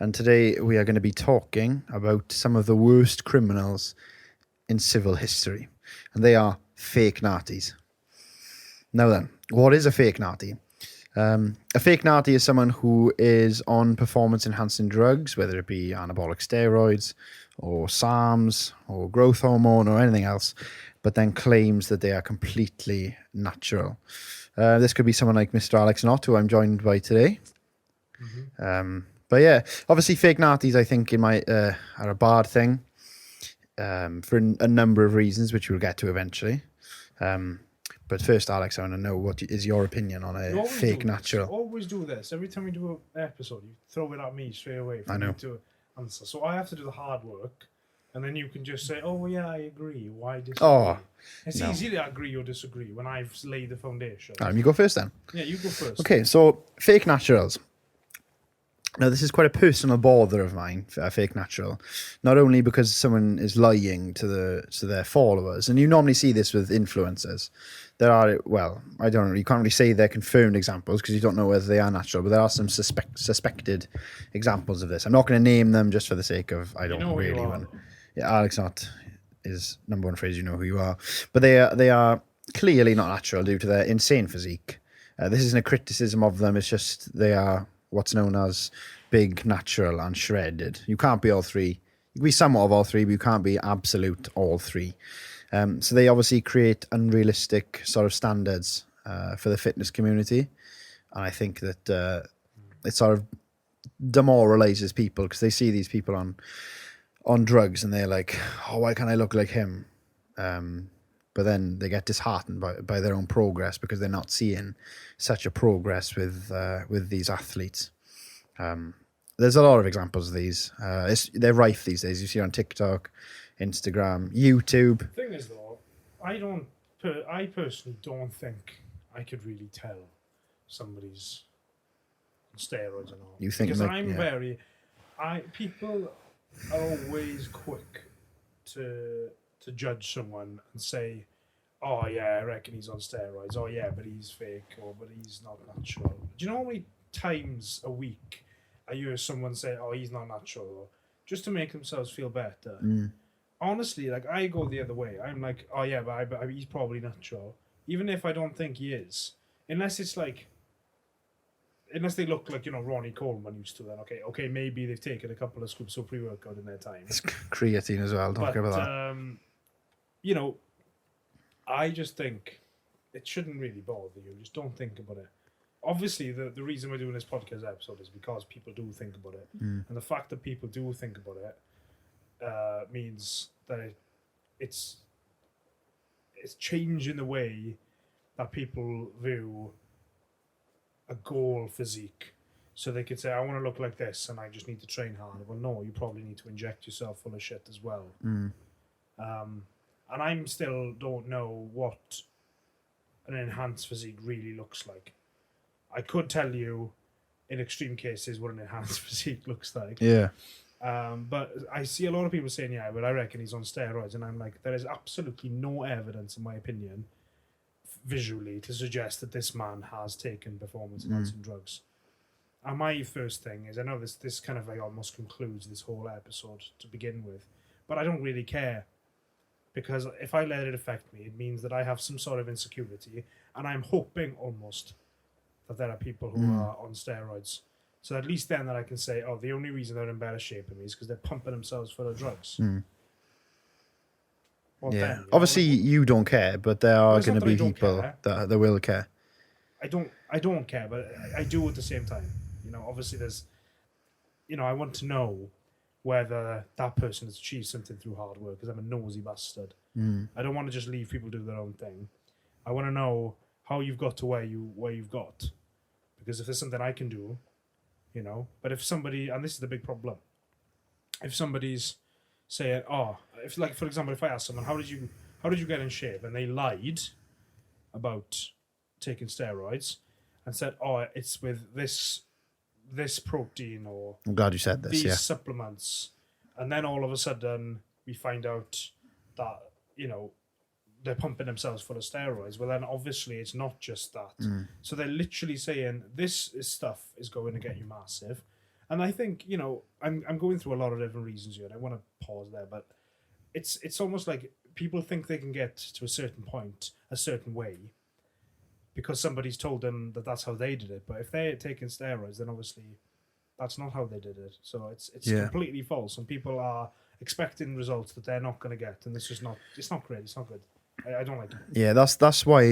and today we are going to be talking about some of the worst criminals in civil history, and they are fake Natty's. Now then, what is a fake Natty? A fake Natty is someone who is on performance-enhancing drugs, whether it be anabolic steroids or SARMs or growth hormone or anything else, but then claims that they are completely natural. This could be someone like Mr. Alex Knott, who I'm joined by today. But yeah, obviously fake Natty's, I think, are a bad thing for a number of reasons, which we'll get to eventually. But first, Alex, I want to know what is your opinion on a fake natural. You always do this. Every time we do an episode, you throw it at me straight away for I know. me to answer. So I have to do the hard work, and then you can just say, oh, yeah, I agree. Why disagree? Oh, it's no. easy to agree or disagree when I've laid the foundation. You go first then. Yeah, you go first. Okay, so fake naturals. Now, this is quite a personal bother of mine, a fake natural. Not only because someone is lying to their followers, and you normally see this with influencers. There are, well, I don't know, you can't really say they're confirmed examples because you don't know whether they are natural, but there are some suspected examples of this. I'm not going to name them just for the sake of, I don't really want. Yeah, Alex Knott is number one phrase, you know who you are. But they are clearly not natural due to their insane physique. This isn't a criticism of them, it's just they are what's known as big, natural, and shredded. You can't be all three. You can be somewhat of all three, but you can't be absolute all three. So they obviously create unrealistic sort of standards for the fitness community. And I think that it sort of demoralizes people because they see these people on drugs and they're like, oh, why can't I look like him? But then they get disheartened by their own progress because they're not seeing such a progress with these athletes. There's a lot of examples of these. They're rife these days. You see on TikTok, Instagram, YouTube. The thing is, though, I personally don't think I could really tell somebody's on steroids or not. You think? Because people are always quick to judge someone and say, oh yeah, I reckon he's on steroids. Oh yeah, but he's fake. Or but he's not natural. Do you know how many times a week I hear someone say, oh, he's not natural, or just to make themselves feel better? Honestly, like, I go the other way. I'm like, oh yeah, but he's probably natural, even if I don't think he is. Unless they look like, you know, Ronnie Coleman used to. Then okay, maybe they've taken a couple of scoops of pre-workout in their time. It's creatine as well. Don't care about that. You know, I just think it shouldn't really bother you. Just don't think about it. Obviously, the reason we're doing this podcast episode is because people do think about it, and the fact that people do think about it means that it's changing the way that people view a goal physique. So they could say, I want to look like this and I just need to train hard. Well, no, you probably need to inject yourself full of shit as well. And I'm still don't know what an enhanced physique really looks like. I could tell you in extreme cases what an enhanced physique looks like. Yeah. But I see a lot of people saying, yeah, but I reckon he's on steroids. And I'm like, there is absolutely no evidence, in my opinion, visually, to suggest that this man has taken performance-enhancing drugs. And my first thing is, I know this kind of like almost concludes this whole episode to begin with, but I don't really care. Because if I let it affect me, it means that I have some sort of insecurity, and I'm hoping almost that there are people who are on steroids. So at least then that I can say, oh, the only reason they're in better shape than me is because they're pumping themselves full of drugs. Well, yeah. then, Obviously, you don't care, but there are going to be people that will care. I don't care, but I do at the same time. You know, obviously there's, you know, I want to know whether that person has achieved something through hard work, because I'm a nosy bastard. I don't want to just leave people do their own thing. I want to know how you've got to where you've got, because if there's something I can do, you know. But if somebody, and this is the big problem, if somebody's saying, oh, if, like, for example, if I ask someone, how did you get in shape, and they lied about taking steroids and said, oh, it's with this protein, or I'm glad you said this. These supplements, and then all of a sudden we find out that, you know, they're pumping themselves full of steroids. Well, then obviously it's not just that. So they're literally saying this stuff is going to get you massive, And I think, you know, I'm going through a lot of different reasons here, and I want to pause there, but it's almost like people think they can get to a certain point a certain way because somebody's told them that that's how they did it. But if they're taking steroids, then obviously that's not how they did it. So it's Yeah. completely false, and people are expecting results that they're not going to get, and it's just not. It's not great. It's not good. I don't like it. Yeah, that's why